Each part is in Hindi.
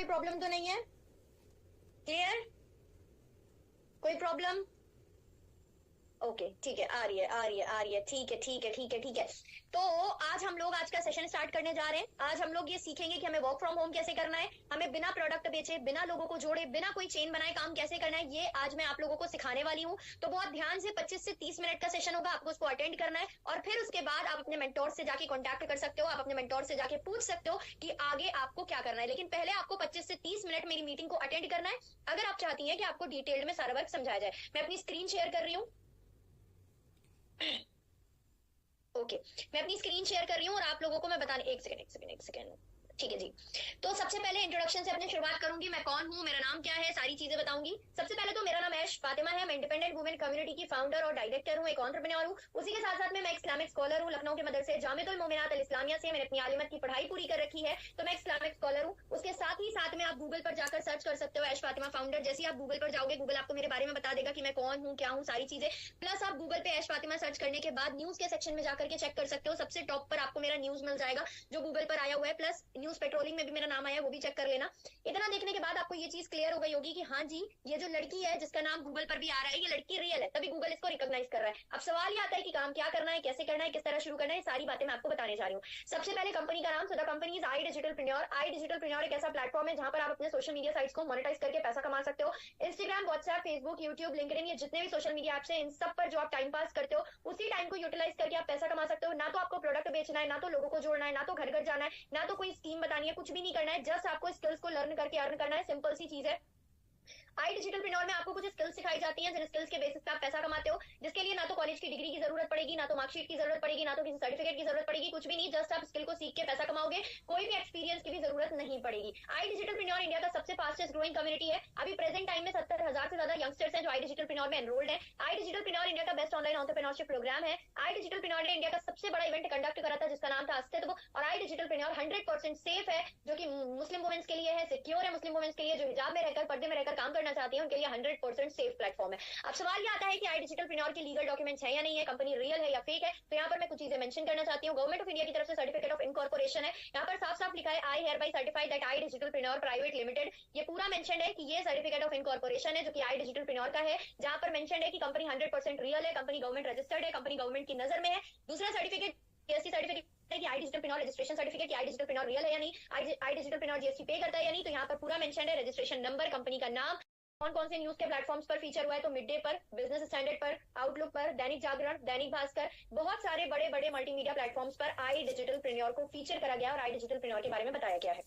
कोई प्रॉब्लम तो नहीं है? क्लियर? कोई प्रॉब्लम? ओके ठीक है, आ रही है, ठीक है। तो आज हम लोग आज का सेशन स्टार्ट करने जा रहे हैं। आज हम लोग ये सीखेंगे कि हमें वर्क फ्रॉम होम कैसे करना है, हमें बिना प्रोडक्ट बेचे, बिना लोगों को जोड़े, बिना कोई चेन बनाए काम कैसे करना है, ये आज मैं आप लोगों को सिखाने वाली हूँ। तो बहुत ध्यान से 25 से 30 मिनट का सेशन होगा, आपको उसको अटेंड करना है और फिर उसके बाद आप अपने मेंटोर से जाके कॉन्टैक्ट कर सकते हो, आप अपने मेंटोर से जाके पूछ सकते हो कि आगे आपको क्या करना है। लेकिन पहले आपको 25 से 30 मिनट मेरी मीटिंग को अटेंड करना है अगर आप चाहती हैं कि आपको डिटेल्ड में सारा वर्क समझाया जाए। मैं अपनी स्क्रीन शेयर कर रही हूँ। ओके मैं अपनी स्क्रीन शेयर कर रही हूँ और आप लोगों को मैं बताने एक सेकंड ठीक है जी। तो सबसे पहले इंट्रोडक्शन से अपनी शुरुआत करूंगी। मैं कौन हूँ, मेरा नाम क्या है, सारी चीजें बताऊंगी। सबसे पहले तो मेरा नाम ऐश फातिमा है। मैं इंडिपेंडेंट वुमेन कम्युनिटी की फाउंडर और डायरेक्टर हूँ, एक एंटरप्रेन्योर हूँ। उसी के साथ साथ में मैं इस्लामिक स्कॉलर हूँ। लखनऊ के मदरसे जामिअतुल मोमिनात अल इस्लामिया से मैंने अपनी आलिमत की पढ़ाई पूरी कर रखी है, तो मैं इस्लामिक स्कॉलर हूँ। उसके साथ ही साथ में आप गूगल पर जाकर सर्च कर सकते हो ऐश फातिमा फाउंडर। जैसे आप गूगल पर जाओगे, गूगल आपको मेरे बारे में बता देगा कि मैं कौन हूँ, क्या हूँ, सारी चीजें। प्लस आप गूगल पे ऐश फातिमा सर्च करने के बाद न्यूज के सेक्शन में जाकर के चेक कर सकते हो। सबसे टॉप पर आपको मेरा न्यूज मिल जाएगा जो गूगल पर आया हुआ है। प्लस न्यूज पेट्रोलिंग में भी मेरा नाम आया, वो भी चेक कर लेना। इतना देखने के बाद आपको ये चीज क्लियर हो गई होगी कि हाँ जी, ये जो लड़की है जिसका नाम गूगल पर भी आ रहा है, ये लड़की रियल है, तभी गूगल इसको रिकॉग्नाइज कर रहा है। अब सवाल ये आता है कि काम क्या करना है, कैसे करना है, किस तरह शुरू करना है, सारी बातें मैं आपको बताने जा रही हूँ। सबसे पहले कंपनी का नाम, so the company is I digitalpreneur. I digitalpreneur एक ऐसा प्लेटफॉर्म है जहां पर आप अपने सोशल मीडिया साइट्स को मोनेटाइज करके पैसा कमा सकते हो। Instagram, WhatsApp, Facebook, YouTube, LinkedIn, ये जितने भी सोशल मीडिया ऐप्स हैं, इन सब पर जो आप टाइम पास करते हो, उसी टाइम को यूटिलाइज करके आप पैसा कमा सकते हो। ना तो आपको प्रोडक्ट बेचना है, ना तो लोगों को जोड़ना है, ना तो घर घर जाना है, ना तो कोई स्कीम बतानी है, कुछ भी नहीं करना है। जस्ट आपको स्किल्स को लर्न करके अर्न करना है। सिंपल सी चीज है। आई डिजिटलप्रेन्योर में आपको कुछ स्किल्स सिखाई जाती हैं, जिन स्किल्स के बेसिस पे आप पैसा कमाते हो, जिसके लिए ना तो कॉलेज की डिग्री की जरूरत पड़ेगी, ना तो मार्कशीट की जरूरत पड़ेगी, ना तो किसी सर्टिफिकेट की जरूरत पड़ेगी, कुछ भी नहीं। जस्ट आप स्किल को सीख के पैसा कमाओगे, कोई भी एक्सपीरियंस की भी जरूरत नहीं पड़ेगी। आई डिजिटलप्रेन्योर इंडिया का सबसे फास्टेस्ट ग्रोइंग कम्युनिटी है। अभी प्रेजेंट टाइम में 70,000 से ज्यादा यंगस्टर्स हैं जो आई डिजिटलप्रेन्योर में एनरोल्ड है। आई डिजिटलप्रेन्योर इंडिया का बेस्ट ऑनलाइन एंटरप्रेन्योरशिप प्रोग्राम है। आई डिजिटलप्रेन्योर ने इंडिया का सबसे बड़ा इवेंट कंडक्ट करा था जिसका नाम था अस्तित्व। और आई डिजिटलप्रेन्योर 100% सेफ है, जो कि मुस्लिम वुमेन्स के लिए है, सिक्योर है मुस्लिम वुमेन्स के लिए, जो हिजाब में रहकर, पर्दे में रहकर काम करना चाहती है, उनके लिए 100% सेफ प्लेटफॉर्म है। अब सवाल ये आता है कि आई डिजिटलप्रेन्योर के लीगल डॉक्यूमेंट्स है या नहीं है, कंपनी रियल है या फेक है। तो यहाँ पर मैं कुछ चीजें मेंशन करना चाहती हूँ। गवर्नमेंट ऑफ इंडिया की तरफ से सर्टिफिकेट ऑफ इनकॉर्पोरेशन है। यहाँ पर साफ साफ लिखा है, I hereby certified that I digitalpreneur private limited. ये पूरा मेंशन है कि ये सर्टिफिकेट ऑफ इनकॉर्पोरेशन है जो कि आई डिजिटलप्रेन्योर का है, जहां पर मेंशन है कि कंपनी 100% रियल है, कंपनी गवर्नमेंट रजिस्टर्ड है, कंपनी गवर्नमेंट की नजर में है। दूसरा सर्टिफिकेट जीएसटी सर्टिफिकेट कि आई डिजिटलप्रेन्योर रजिस्ट्रेशन सर्टिफिकेट कि आई डिजिटलप्रेन्योर रियल है या नहीं, आई डिजिटलप्रेन्योर जीएसटी पे करता है या नहीं। तो यहाँ पर पूरा मेंशन है, रजिस्ट्रेशन नंबर, कंपनी का नाम, कौन कौन से न्यूज के प्लेटफॉर्म्स पर फीचर हुआ है। तो मिड डे पर, बिजनेस स्टैंडर्ड पर, आउटलुक पर, दैनिक जागरण, दैनिक भास्कर, बहुत सारे बड़े बड़े मल्टीमीडिया प्लेटफॉर्म्स पर आई डिजिटलप्रेन्योर को फीचर करा गया और आई डिजिटलप्रेन्योर के बारे में बताया गया है।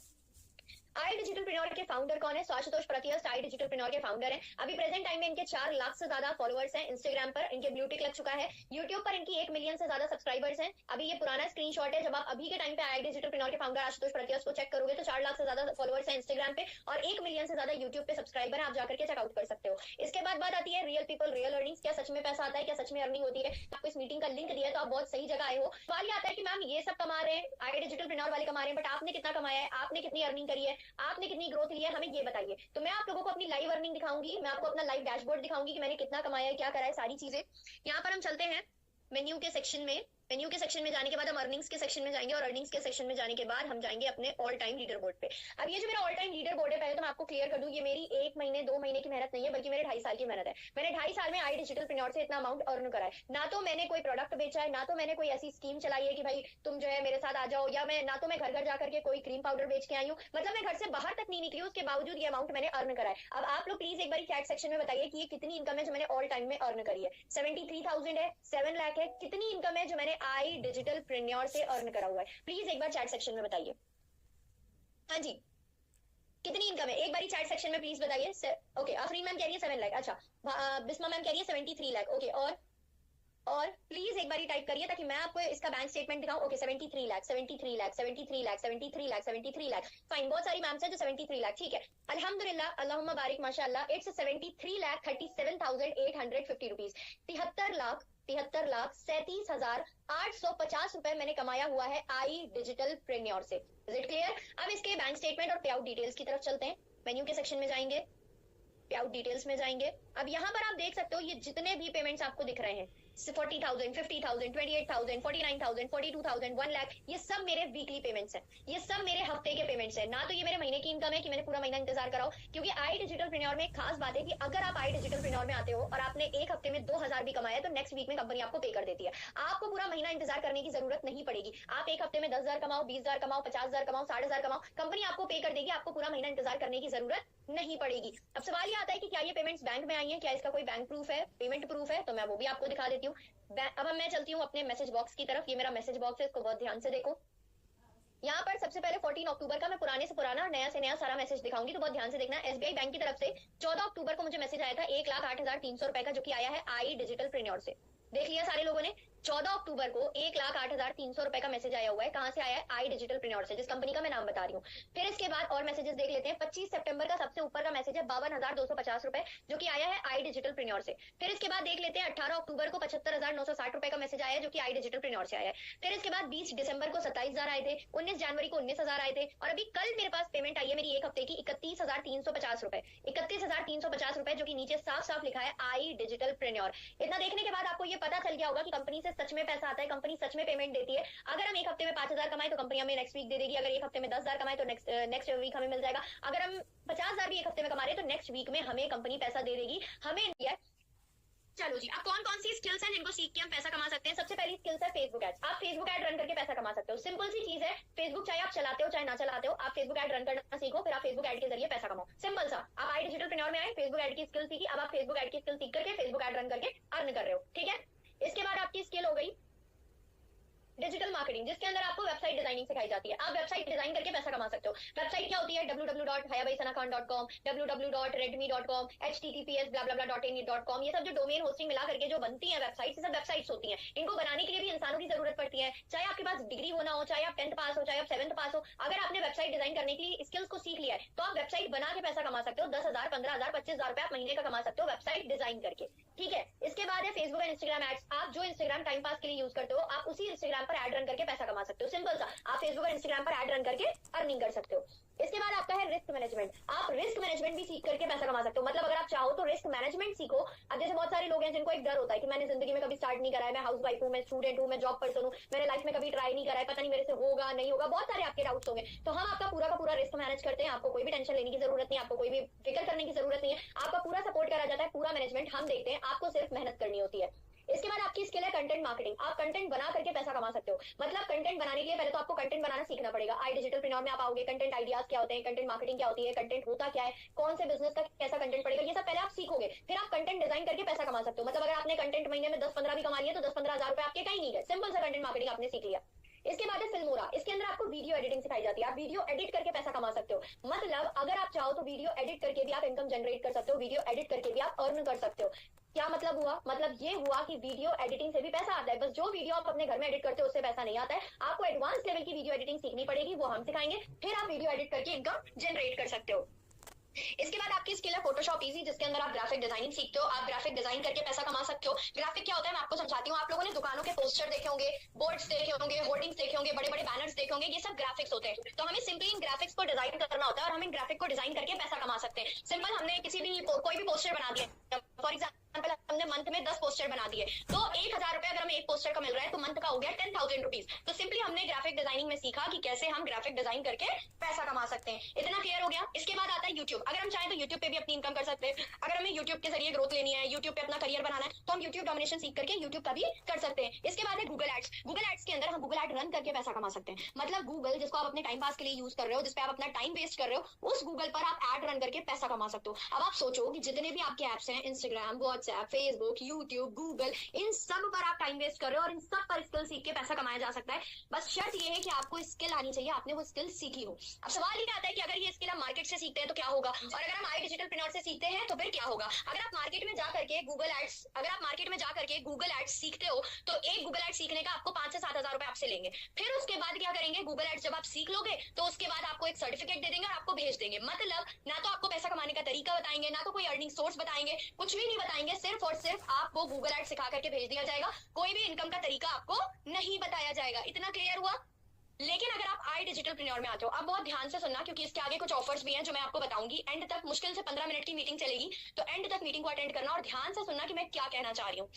आई डिजिटलप्रेन्योर के फाउंडर कौन है? सो आशुतोष प्रतियस्त आई डिजिटलप्रेन्योर के फाउंडर हैं। अभी प्रेजेंट टाइम में इनके 4 लाख से ज्यादा फॉलोअर्स हैं। इंस्टाग्राम पर इनके ब्लू टिक लग चुका है। यूट्यूब पर इनकी 1 मिलियन से ज्यादा सब्सक्राइबर्स हैं। अभी ये पुराना स्क्रीनशॉट है, जब आप अभी के टाइम पे आई डिजिटलप्रेन्योर के फाउंडर आशुतोष प्रतियस्त को चेक करोगे तो 4 लाख से ज्यादा फॉलोअर्स हैं इंस्टाग्राम पे और 1 मिलियन से ज्यादा यूट्यूब पे सब्सक्राइबर है। आप जाकर के चेकआउट कर सकते हो। इसके बाद बात आती है रियल पीपल रियल अर्निंग्स। क्या सच में पैसा आता है, क्या सच में अर्निंग होती है? आपको इस मीटिंग का लिंक दिया है तो आप बहुत सही जगह आए हो। सवाल ये आता है कि मैम ये सब कमा रहे हैं, आई डिजिटलप्रेन्योर वाले कमा रहे हैं, बट आपने कितना कमाया है, आपने कितनी अर्निंग करी है, आपने कितनी ग्रोथ लिया है, हमें ये बताइए। तो मैं आप लोगों को अपनी लाइव अर्निंग दिखाऊंगी, मैं आपको अपना लाइव डैशबोर्ड दिखाऊंगी कि मैंने कितना कमाया है, क्या करा है, सारी चीजें। यहाँ पर हम चलते हैं मेन्यू के सेक्शन में। मेन्यू के सेक्शन में जाने के बाद हम अर्निंग्स के सेक्शन में जाएंगे और अर्निंग्स के सेक्शन में जाने के बाद हम जाएंगे अपने ऑल टाइम लीडर बोर्ड पे। अब ये जो मेरा ऑल टाइम लीडर बोर्ड है, पहले तो मैं आपको क्लियर कर दूं, ये मेरी 1 महीने 2 महीने की मेहनत नहीं है, बल्कि मेरे 2.5 साल की मेहनत है। मैंने 2.5 साल में आई डिजिटलप्रेन्योर से इतना अमाउंट अर्न करा है। ना तो मैंने कोई प्रोडक्ट बेचा है, ना तो मैंने कोई ऐसी स्कीम चलाई है कि भाई तुम जो है मेरे साथ आ जाओ, या मैं ना तो मैं घर घर जाकर के कोई क्रीम पाउडर बेच के आई हूँ। मतलब मैं घर से बाहर तक नहीं निकली, उसके बावजूद ये अमाउंट मैंने अर्न करा है। अब आप लोग प्लीज एक बार चैट सेक्शन में बताइए कि ये कितनी इनकम है जो मैंने ऑल टाइम में अर्न करी है। 73,000 है, 7 लाख है, कितनी इनकम है जो मैंने आई डिजिटलप्रेन्योर से अर्न करा हुआ है? प्लीज एक बार चैट सेक्शन में बताइए। हाँ जी, कितनी इनकम है? एक बार चैट सेक्शन में प्लीज बताइए। ओके, अफरीन मैम कह रही है 7 लाख। अच्छा, बिस्मा मैम कह रही है 73 लाख। ओके, और प्लीज एक बार टाइप करिए ताकि मैं आपको इसका बैंक स्टेटमेंट दिखाऊं। ओके, 73 लाख, 73 लाख, 73 लाख, 73 लाख, 73 लाख। फाइन, बहुत सारी मैम्स हैं जो 73 लाख। ठीक है, अल्हम्दुलिल्लाह, अल्लाहुम्मा बारिक, माशाअल्लाह। It's 73 lakh 37,850 rupees. 73 लाख 37,850 रुपए मैंने कमाया हुआ है आई डिजिटलप्रेन्योर से। Is it clear? अब इसके बैंक स्टेटमेंट और पे आउट डिटेल्स की तरफ चलते हैं। मेन्यू के सेक्शन में जाएंगे, पे आउट डिटेल्स में जाएंगे। अब यहाँ पर आप देख सकते हो ये जितने भी पेमेंट्स आपको दिख रहे हैं, 40,000, 50,000, 28,000, 49,000, 42,000, 1 लाख, ये सब मेरे वीकली पेमेंट्स हैं, ये सब मेरे हफ्ते के पेमेंट्स हैं। ना तो ये मेरे महीने की इनकम है कि मैंने पूरा महीना इंतजार कराओ, क्योंकि आई डिजिटल प्रेन्योर में एक खास बात है कि अगर आप आई डिजिटल प्रेन्योर में आते हो और आपने एक हफ्ते में 2,000 भी कमाया तो नेक्स्ट वीक में कंपनी आपको पे कर देती है। आपको पूरा महीना इंतजार करने की जरूरत नहीं पड़ेगी। आप एक हफ्ते में 10,000 कमाओ, 20,000 कमाओ, 50,000 कमाओ, 60,000 कमाओ, कंपनी आपको पे कर देगी। आपको पूरा महीना इंतजार करने की जरूरत नहीं पड़ेगी। अब सवाल ये आता है कि क्या ये पेमेंट्स बैंक में आई है, क्या इसका कोई बैंक प्रूफ है, पेमेंट प्रूफ है, तो मैं वो भी आपको दिखा देती हूँ। अब मैं चलती हूँ अपने मैसेज बॉक्स की तरफ। ये मेरा मैसेज बॉक्स है, इसको बहुत ध्यान से देखो। यहाँ पर सबसे पहले 14 अक्टूबर का मैं पुराने से पुराना नया से नया सारा मैसेज दिखाऊंगी, तो बहुत ध्यान से देखना। एसबीआई बैंक की तरफ से 14 अक्टूबर को मुझे मैसेज आया था 1,08,300 रुपए का, जो कि आया है आई डिजिटल प्रेन्योर से। देख लिया सारे लोगों ने। 14 अक्टूबर को 1,08,300 रुपए का मैसेज आया हुआ है। कहां से आया है? आई डिजिटल प्रेन्योर से, जिस कंपनी का मैं नाम बता रही हूँ। फिर इसके बाद और मैसेजेस देख लेते हैं। 25 सितंबर का सबसे ऊपर का मैसेज है 52,250 रुपए, जो कि आया है आई डिजिटल प्रेन्योर से। फिर इसके बाद देख लेते हैं 18 अक्टूबर को 75,960 रुपए का मैसेज आया है, जो कि आई डिजिटल प्रेन्योर से आया है। फिर इसके बाद 20 दिसंबर को 27,000 आए थे, 19 जनवरी को 19,000 आए थे, और अभी कल मेरे पास पेमेंट आई है मेरी एक हफ्ते की 31,350 रुपए। 31,350 रुपए, जो कि नीचे साफ साफ लिखा है आई डिजिटल प्रेन्योर। इतना देखने के बाद आपको ये पता चल गया होगा कि कंपनी से सच में पैसा आता है, कंपनी सच में पेमेंट देती है। अगर हम एक हफ्ते में 5,000 कमाए तो कंपनी हमें नेक्स्ट वीक दे देगी। अगर एक हफ्ते में 10,000 कमाए तो नेक्स्ट वीक हमें मिल जाएगा। अगर हम 50,000 भी एक हफ्ते में कमा रहे हैं तो नेक्स्ट वीक में हमें कंपनी पैसा दे देगी। हमें चलो जी, अब कौन कौन सी स्किल्स हैं जिनको सीख के हम पैसा कमा सकते हैं? सबसे पहली स्किल्स है फेसबुक एड्स। आप फेसबुक एड रन करके पैसा कमा सकते हो। सिंपल सी चीज है, फेसबुक चाहे आप चलाते हो चाहे ना चलाते हो, आप फेसबुक एड रन करना सीखो, फिर आप फेसबुक एड के जरिए पैसा कमाओ। सिंपल सा। आप आई डिजिटल प्रेन्योर में आए, फेसबुक एड की स्किल सीखी, अब आप फेसबुक एड की स्किल सीख करके फेसबुक एड रन करके अर्न कर रहे हो। ठीक है, इसके बाद आपकी स्किल हो गई डिजिटल मार्केटिंग, जिसके अंदर आपको वेबसाइट डिजाइनिंग सिखाई जाती है। आप वेबसाइट डिजाइन करके पैसा कमा सकते हो। वेबसाइट क्या होती है? www.hayabaisanakhan.com, www.redmi.com, https://.in.com, ये सब जो डोमेन होस्टिंग मिला करके जो बनती है वेबसाइट, सब वेबसाइट्स होती हैं। इनको बनाने के लिए भी इंसानों की जरूरत पड़ती है। चाहे आपके पास डिग्री होना हो, चाहे आप 10th पास हो, चाहे आप 7th पास हो, अगर आपने वेबसाइट डिजाइन करने की स्किल्स को सीख लिया है तो आप वेबसाइट बना के पैसा कमा सकते हो। 10,000, 15,000, 25,000 रुपए आप महीने का कमा सकते हो वेबसाइट डिजाइन करके। ठीक है, इसके बाद है फेसबुक एंड इंस्टाग्राम एड्स। आप जो इंस्टाग्राम टाइम पास के लिए यूज करते हो, आप उसी इंस्टाग्राम पर एड रन करके पैसा कमा सकते हो। सिंपल सा, आप फेसबुक और इंस्टाग्राम पर एड रन करके अर्निंग कर सकते हो। इसके बाद आपका है रिस्क मैनेजमेंट। आप रिस्क मैनेजमेंट भी सीख करके पैसा कमा सकते हो। मतलब अगर आप चाहो तो रिस्क मैनेजमेंट सीखो। अब जैसे बहुत सारे लोग हैं जिनको एक डर होता है कि मैंने जिंदगी में कभी स्टार्ट नहीं करा है, मैं हाउस वाइफ हूँ, मैं स्टूडेंट हूँ, मैं जॉब पर्सन हूँ, मैंने लाइफ में कभी ट्राई नहीं करा है, पता नहीं मेरे से होगा नहीं होगा, बहुत सारे आपके डाउट्स होंगे। तो हम आपका पूरा का पूरा रिस्क मैनेज करते हैं। आपको कोई भी टेंशन लेने की जरूरत नहीं, आपको कोई भी फिक्र करने की जरूरत नहीं है। आपका पूरा सपोर्ट करा जाता है, पूरा मैनेजमेंट हम देखते हैं, आपको सिर्फ मेहनत करनी होती है। इसके बाद आपकी स्किल है कंटेंट मार्केटिंग। आप कंटेंट बना करके पैसा कमा सकते हो। मतलब कंटेंट बनाने के लिए पहले तो आपको कंटेंट बनाना सीखना पड़ेगा। आई डिजिटल प्रेन्योर में आप आओगे, कंटेंट आइडियाज क्या होते हैं, कंटेंट मार्केटिंग क्या होती है, कंटेंट होता क्या है, कौन से बिजनेस का कैसा कंटेंट पड़ेगा, ये सब पहले आप सीखोगे। फिर आप कंटेंट डिजाइन करके पैसा कमा सकते हो। मतलब अगर आपने कंटेंट महीने में 10-15 भी कमा लिया तो 10-15 हजार रुपए आपके कहीं नहीं गए। सिंपल सा कंटेंट मार्केटिंग आपने सीख लिया। इसके बाद है फिल्मोरा। इसके अंदर आपको वीडियो एडिटिंग सिखाई जाती है। आप वीडियो एडिट करके पैसा कमा सकते हो। मतलब अगर आप चाहो तो वीडियो एडिट करके भी आप इनकम जनरेट कर सकते हो, वीडियो एडिट करके भी आप अर्न कर सकते हो। क्या मतलब हुआ? मतलब ये हुआ कि वीडियो एडिटिंग से भी पैसा आता है। बस जो वीडियो आप अपने घर में एडिट करते हो उससे पैसा नहीं आता है। आपको एडवांस लेवल की वीडियो एडिटिंग सीखनी पड़ेगी, वो हम सिखाएंगे। फिर आप वीडियो एडिट करके इनकम जनरेट कर सकते हो। इसके बाद आपकी स्किल है फोटोशॉप इजी, जिसके अंदर आप ग्राफिक डिजाइनिंग सीखते हो। आप ग्राफिक डिजाइन करके पैसा कमा सकते हो। ग्राफिक क्या होता है मैं आपको समझाती हूँ। आप लोगों ने दुकानों के पोस्टर देखे होंगे, बोर्ड्स देखे होंगे, होर्डिंग्स देखे होंगे, बड़े बड़े बैनर्स देखे होंगे, ये सब ग्राफिक्स होते हैं। तो हमें सिंपली इन ग्राफिक्स को डिजाइन करना होता है और हम इन ग्राफिक को डिजाइन करके पैसा कमा सकते हैं। सिंपल, हमने कोई भी पोस्टर बना दिया, फॉर एग्जाम्पल हमने मंथ में 10 पोस्टर बना दिए, तो 1,000 रुपए अगर हमें एक पोस्टर का मिल रहा है तो मंथ का हो गया 10,000 रुपीज। तो सिंपली हमने ग्राफिक डिजाइनिंग में सीखा कि कैसे हम ग्राफिक डिजाइन करके पैसा कमा सकते हैं। इतना क्लियर हो गया। इसके बाद आता है यूट्यूब। अगर हम चाहें तो यूट्यूब पे भी अपनी इनकम कर सकते हैं। अगर हमें यूट्यूब के जरिए ग्रोथ लेनी है, यूट्यूब पे अपना करियर बनाना है, तो हम यूट्यूब डोमिनेशन सीख करके यूट्यूब का भी कर सकते हैं। इसके बाद है गूगल एड्स। गूगल एड्स के अंदर हम गूगल एड रन करके पैसा कमा सकते हैं। मतलब गूगल जिसको आप अपने टाइम पास के लिए यूज कर रहे हो, जिसपे आप अपना टाइम वेस्ट कर रहे हो, उस गूगल पर आप एड रन करके पैसा कमा सकते हो। अब आप सोचो कि जितने भी आपके एप्स हैं, Instagram, WhatsApp, Facebook, YouTube, Google, इन सब पर आप टाइम वेस्ट कर रहे हो और इन सब पर स्किल सीख के पैसा कमाया जा सकता है। बस शर्त ये है कि आपको स्किल आनी चाहिए, आपने वो स्किल सीखी हो। अब सवाल ये आता है कि अगर ये स्किल हम मार्केट से सीखते हैं तो क्या होगा, और अगर हम आई डिजिटल प्रेन्योर से सीखते हैं तो फिर क्या होगा। अगर आप मार्केट में जाकर के गूगल एड्स सीखते हो तो एक गूगल एड सीखने का आपको 5 से 7 हजार रुपए आपसे लेंगे। फिर उसके बाद क्या करेंगे, गूगल एड्स जब आप सीख लोगे तो उसके बाद आपको एक सर्टिफिकेट दे देंगे और आपको भेज देंगे। मतलब ना तो आपको पैसा कमाने का तरीका बताएंगे, ना तो कोई अर्निंग सोर्स बताएंगे, कुछ भी नहीं बताएंगे। सिर्फ और सिर्फ आपको गूगल एड सिखा करके भेज दिया जाएगा। कोई भी इनकम का तरीका आपको नहीं बताया जाएगा। इतना क्लियर हुआ। लेकिन अगर आप आई डिजिटल प्रेन्योर में आते हो, आप बहुत ध्यान से सुनना, क्योंकि इसके आगे कुछ ऑफर्स भी हैं जो मैं आपको बताऊंगी। एंड तक मुश्किल से 15 मिनट की मीटिंग चलेगी, तो एंड तक मीटिंग को अटेंड करना और ध्यान से सुनना कि मैं क्या कहना चाह रही हूँ।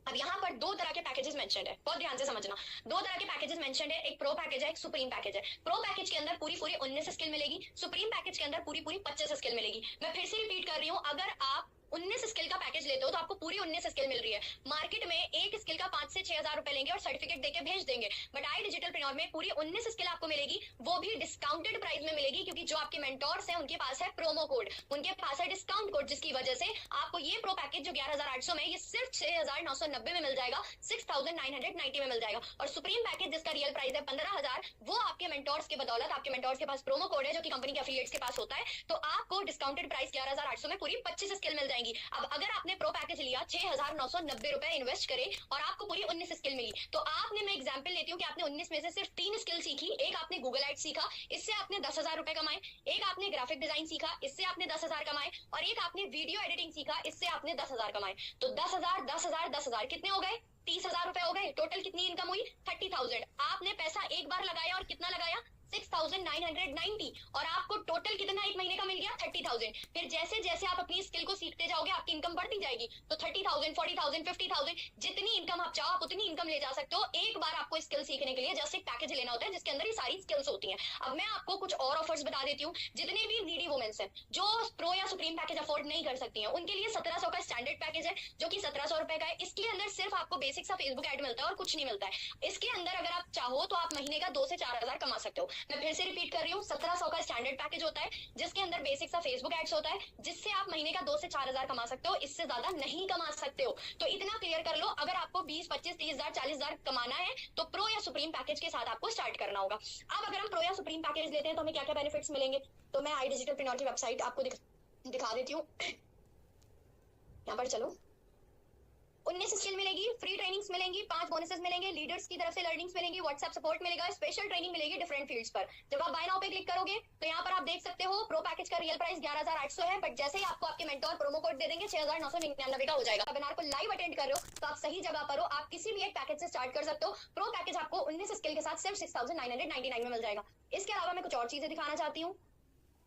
अब यहाँ पर दो तरह के पैकेजेस मेंशन्ड है, बहुत ध्यान से समझना। दो तरह के पैकेजेस मेंशन्ड है, एक प्रो पैकेज है, एक सुप्रीम पैकेज है। प्रो पैकेज के अंदर पूरी पूरी 19 स्किल मिलेगी, सुप्रीम पैकेज के अंदर पूरी पूरी 25 स्किल मिलेगी। मैं फिर से रिपीट कर रही हूँ, अगर आप 19 स्किल का पैकेज लेते हो तो आपको पूरी 19 स्किल मिल रही है। मार्केट में एक स्किल का 5 से 6 हजार रुपए लेंगे और सर्टिफिकेट देके भेज देंगे, बट आई डिजिटल प्रिन्योर में पूरी 19 स्किल आपको मिलेगी, वो भी डिस्काउंटेड प्राइस में मिलेगी, क्योंकि जो आपके मेंटोर्स हैं उनके पास है प्रोमो कोड, उनके पास है डिस्काउंट कोड, जिसकी वजह से आपको ये प्रो पैकेज जो 11,800 में, ये सिर्फ 6,990 में मिल जाएगा, 6,990 में मिल जाएगा। और सुप्रीम पैकेज जिसका रियल प्राइस है 15,000, वो आपके मेंटोर्स के बदौलत, आपके मेंटोर्स के पास प्रोमो कोड है जो कि कंपनी के एफिलिएट्स के पास होता है, तो आपको डिस्काउंटेड प्राइस 11,800 में पूरी 25 स्किल मिल जाएंगी। अब अगर आपने प्रो पैकेज लिया, 6,990 रुपए इन्वेस्ट करे और आपको पूरी 19 स्किल मिली, तो आपने, मैं एग्जांपल लेती हूँ कि आपने 19 में से सिर्फ 3 स्किल सीखी। एक आपने गूगल एड्स सीखा, इससे आपने 10,000 रुपए कमाए। एक आपने ग्राफिक डिजाइन सीखा, इससे आपने 10,000 कमाए। और एक आपने वीडियो एडिटिंग सीखा, इससे आपने 10,000 कमाए। तो 10,000 10,000 10,000 कितने हो गए? 30,000 रुपए हो गए। टोटल कितनी इनकम हुई? 30,000। आपने पैसा एक बार लगाया और कितना लगाया? 6,990। और आपको टोटल कितना एक महीने का मिल गया? 30,000। फिर जैसे जैसे आप अपनी स्किल को सीखते जाओगे आपकी इनकम बढ़ती जाएगी। तो 30,000, 40,000, 50,000, जितनी इनकम आप चाहो आप उतनी इनकम ले जा सकते हो। एक बार आपको स्किल सीखने के लिए जस्ट एक पैकेज लेना होता है जिसके अंदर ये सारी स्किल्स होती हैं। अब मैं आपको कुछ और ऑफर्स बता देती हूँ। जितने भी नीडी वुमेन्स हैं जो प्रो या सुप्रीम पैकेज अफोर्ड नहीं कर सकती हैं, उनके लिए 1,700 का स्टैंडर्ड पैकेज है जो कि 1,700 रुपए का है। इसके अंदर सिर्फ आपको बेसिक सा फेसबुक एड मिलता है और कुछ नहीं मिलता है। इसके अंदर अगर आप चाहो तो आप महीने का 2 से 4,000 कमा सकते हो। मैं फिर से रिपीट कर रही हूँ, 1,700 का स्टैंडर्ड पैकेज होता है जिसके अंदर बेसिक सा फेसबुक एड्स होता है, जिससे आप महीने का 2 से 4,000 कमा सकते हो। इससे ज्यादा नहीं कमा सकते हो। तो इतना क्लियर कर लो, अगर आपको 20, 25, 30,000, 40,000 कमाना है तो प्रो या सुप्रीम पैकेज के साथ आपको स्टार्ट करना होगा। अब अगर हम प्रो या सुप्रीम पैकेज लेते हैं तो हमें क्या क्या बेनिफिट्स मिलेंगे, तो मैं आई डिजिटल प्रिन्योर की वेबसाइट आपको दिखा देती हूँ। यहाँ पर चलो, 19 स्किल मिलेगी, फ्री ट्रेनिंग्स मिलेंगी, 5 बोनसेस मिलेंगे, लीडर्स की तरफ से लर्निंग्स मिलेंगी, व्हाट्सएप सपोर्ट मिलेगा, स्पेशल ट्रेनिंग मिलेगी डिफरेंट फील्ड्स पर। जब आप बाय नाउ पे क्लिक करोगे तो यहाँ पर आप देख सकते हो प्रो पैकेज का रियल प्राइस 11,800 है, बट जैसे ही आपको आपके मेंटोर प्रोमो कोड दे देंगे 6,999 का हो जाएगा। वेबिनार को लाइव अटेंड कर रहे हो तो आप सही जगह पर हो। आप किसी भी एक पैकेज से स्टार्ट कर सकते हो। प्रो पैकेज आपको 19 स्किल के साथ सिर्फ 6,999 में मिल जाएगा। इसके अलावा मैं कुछ और चीजें दिखाना चाहती हूँ।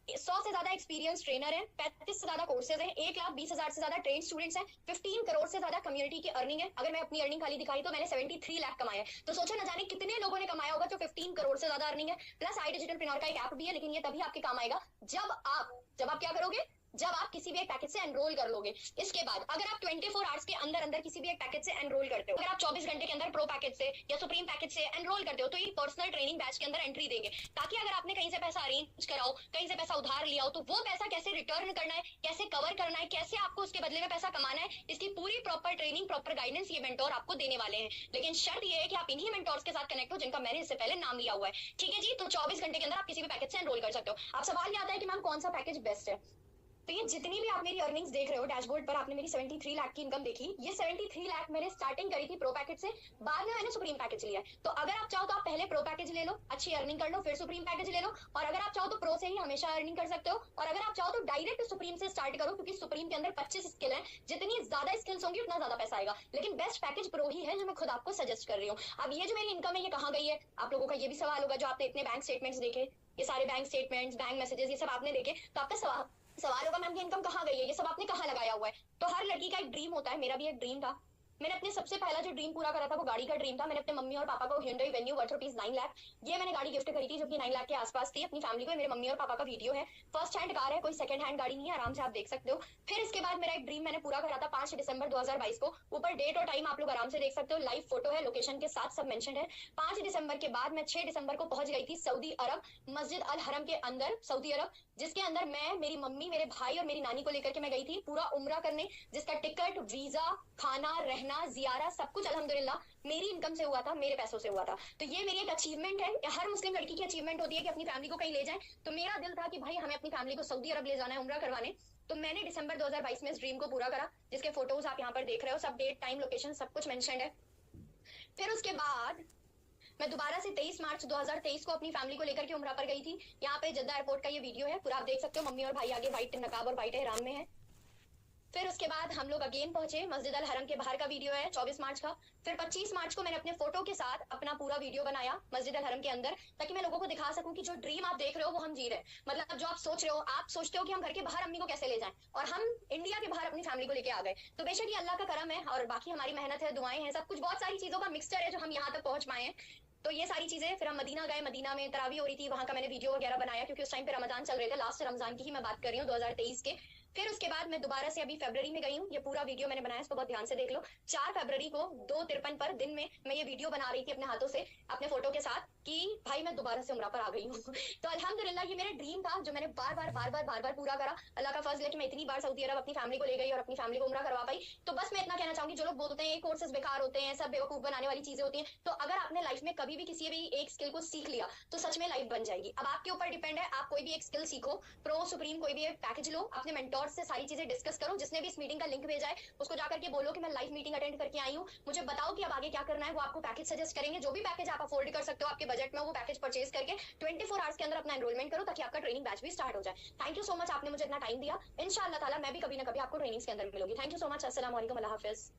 100 से ज्यादा एक्सपीरियंस ट्रेनर है, 35 से ज्यादा कोर्सेज हैं, 1,20,000 से ज्यादा ट्रेन स्टूडेंट्स हैं, 15 करोड़ से ज्यादा कम्युनिटी की अर्निंग है। अगर मैं अपनी अर्निंग खाली दिखाई तो मैंने 73 लाख कमाए हैं। तो सोचो न जाने कितने लोगों ने कमाया होगा जो 15 करोड़ से ज्यादा अर्निंग है। प्लस आई डिजिटल प्रिन्योर का एक ऐप भी है, लेकिन ये तभी आपके काम आएगा जब आप क्या करोगे, जब आप किसी भी एक पैकेज से एनरोल कर लोगे। इसके बाद अगर आप 24 आवर्स के अंदर अंदर किसी भी एक पैकेज से एनरोल करते हो, अगर आप 24 घंटे के अंदर प्रो पैकेज से या सुप्रीम पैकेज से एनरोल करते हो, तो ये पर्सनल ट्रेनिंग बैच के अंदर एंट्री देंगे, ताकि अगर आपने कहीं से पैसा अरेंज कराओ, कहीं से पैसा उधार लिया हो, तो वो पैसा कैसे रिटर्न करना है, कैसे कवर करना है, कैसे आपको उसके बदले में पैसा कमाना है, इसकी पूरी प्रॉपर ट्रेनिंग, प्रॉपर गाइडेंस ये मेंटोर आपको देने वाले हैं। लेकिन शर्त ये है कि आप इन्हीं मेंटोर्स के साथ कनेक्ट हो जिनका मैंने इससे पहले नाम लिया हुआ है। ठीक है जी, तो 24 घंटे के अंदर आप किसी भी पैकेज से एनरोल कर सकते हो। अब सवाल ये आता है कि मैम कौन सा पैकेज बेस्ट है। तो ये जितनी भी आप मेरी अर्निंग्स देख रहे हो डैशबोर्ड पर, आपने मेरी 73 लाख की इनकम देखी। ये 73 लाख मैंने स्टार्टिंग करी थी प्रो पैकेज से, बाद में मैंने सुप्रीम पैकेज लिया है। तो अगर आप चाहो तो आप पहले प्रो पैकेज ले लो, अच्छी अर्निंग कर लो, फिर सुप्रीम पैकेज ले लो। और अगर आप चाहो तो प्रो से ही हमेशा अर्निंग कर सकते हो, और अगर आप चाहो तो डायरेक्ट सुप्रीम से स्टार्ट करो, क्योंकि सुप्रीम के अंदर 25 स्किल है। जितनी ज्यादा स्किल्स होंगी उतना ज्यादा पैसा आएगा। लेकिन बेस्ट पैकेज प्रो ही है जो मैं खुद आपको सजेस्ट कर रही हूँ। अब ये जो मेरी इनकम है ये कहाँ गई है, आप लोगों का ये भी सवाल होगा। जो आपने इतने बैंक स्टेटमेंट्स देखे, ये सारे बैंक स्टेटमेंट्स, बैंक मैसेजेस, ये सब आपने देखे, तो आपका सवाल होगा मैम ये इनकम कहाँ गई है, ये सब आपने कहाँ लगाया हुआ है। तो हर लड़की का एक ड्रीम होता है, मेरा भी एक ड्रीम था। मैंने अपने सबसे पहला जो ड्रीम पूरा करा था वो गाड़ी का ड्रीम था। मैंने अपने मम्मी और पापा को Hyundai Venue वर्थ ₹9 लाख, ये मैंने गाड़ी गिफ्ट करी थी जो कि 9 लाख के आसपास थी अपनी फैमिली को। मेरे मम्मी और पापा का वीडियो है, फर्स्ट हैंड कार है, कोई सेकंड हैंड गाड़ी नहीं है, आराम से आप देख सकते हो। फिर इसके बाद मेरा एक ड्रीम मैंने पूरा करा था 5 दिसंबर 2022 को। ऊपर डेट और टाइम आप लोग आराम से देख सकते हो, लाइव फोटो है, लोकेशन के साथ सब मेंशन है। 5 दिसंबर के बाद मैं 6 दिसंबर को पहुंच गई थी सऊदी अरब, मस्जिद अल हरम के अंदर, सऊदी अरब, जिसके अंदर मैं, मेरी मम्मी, मेरे भाई और मेरी नानी को लेकर के मैं गई थी पूरा उम्रा करने, जिसका टिकट, वीजा, खाना, रहना, जियारा सब कुछ अल्हम्दुलिल्लाह मेरी इनकम से हुआ था, मेरे पैसों से हुआ था। तो ये मेरी एक अचीवमेंट है। हर मुस्लिम लड़की की अचीवमेंट होती है कि अपनी फैमिली को कहीं ले जाए। तो मेरा दिल था कि भाई हमें अपनी फैमिली को सऊदी अरब ले जाना है उम्रा करवाने। तो मैंने दिसंबर 2022 में इस ड्रीम को पूरा करा, जिसके फोटोज आप यहाँ पर देख रहे हो, सब डेट, टाइम, लोकेशन सब कुछ मेंशन्ड है। फिर उसके बाद मैं दोबारा से 23 मार्च 2023 को अपनी फैमिली को लेकर के उम्रा पर गई थी। यहाँ पे जद्दा एयरपोर्ट का ये वीडियो है, पूरा आप देख सकते हो। मम्मी और भाई आगे व्हाइट नकाब और व्हाइट एहराम में है। फिर उसके बाद हम लोग अगेन पहुंचे, मस्जिद अल हरम के बाहर का वीडियो है 24 मार्च का। फिर 25 मार्च को मैंने अपने फोटो के साथ अपना पूरा वीडियो बनाया मस्जिद अल हरम के अंदर, ताकि मैं लोगों को दिखा सकूं कि जो ड्रीम आप देख रहे हो वो हम जी रहे हैं। मतलब जो आप सोच रहे हो, आप सोचते हो कि हम घर के बाहर अम्मी को कैसे ले जाएं, और हम इंडिया के बाहर अपनी फैमिली को लेके आ गए। तो बेशक ये अल्लाह का करम है, और बाकी हमारी मेहनत है, दुआएं हैं, सब कुछ बहुत सारी चीजों का मिक्सचर है जो हम यहाँ तक पहुंच पाए हैं। तो ये सारी चीजें, फिर हम मदीना गए, मदीना में तरावी हो रही थी, वहां का मैंने वीडियो वगैरह बनाया, क्योंकि उस टाइम पे रमजान चल रहे थे, लास्ट रमजान की ही मैं बात कर रही हूँ 2023 के। फिर उसके बाद मैं दोबारा से अभी फरवरी में गई हूँ, ये पूरा वीडियो मैंने बनाया, इसको बहुत ध्यान से देख लो। 4 फरवरी को 2:53 पर दिन में मैं ये वीडियो बना रही थी अपने हाथों से, अपने फोटो के साथ, कि भाई मैं दोबारा से उम्रा पर आ गई हूँ। तो अल्हम्दुलिल्लाह ये मेरा ड्रीम था जो मैंने बार बार पूरा करा। अल्लाह का फजल है कि मैं इतनी बार सऊदी अरब अपनी फैमिली को ले गई और अपनी फैमिली को उम्रा करवा पाई। तो बस मैं इतना कहना चाहूंगी, जो लोग बोलते हैं ये कोर्सेज बेकार होते हैं, सब बेवकूफ बनाने वाली चीजें होती हैं, तो अगर आपने लाइफ में कभी भी किसी भी एक स्किल को सीख लिया तो सच में लाइफ बन जाएगी। अब आपके ऊपर डिपेंड है, आप कोई भी एक स्किल सीखो, प्रो सुप्रीम कोई भी एक पैकेज लो, अपने मेंटोर से सारी चीजें डिस्कस करो, जिसने भी इस मीटिंग का लिंक भेजा है उसको जाकर के बोलो कि मैं लाइव मीटिंग अटेंड करके आई हूँ, मुझे बताओ कि अब आगे क्या करना है। वो आपको पैकेज सजेस्ट करेंगे, जो भी पैकेज आप अफोर्ड कर सकते हो आपके बजट में, वो पैकेज परचेज करके 24 आवर्स के अंदर अपना एनरोलमेंट करो, ताकि आपका ट्रेनिंग बैच भी स्टार्ट हो जाए। थैंक यू सो मच, आपने मुझे इतना टाइम दिया। इंशाअल्लाह ताला मैं भी कभी ना कभी आपको ट्रेनिंग्स के अंदर मिलूंगी। थैंक यू सो मच, अस्सलाम वालेकुम, अल्लाह हाफिज।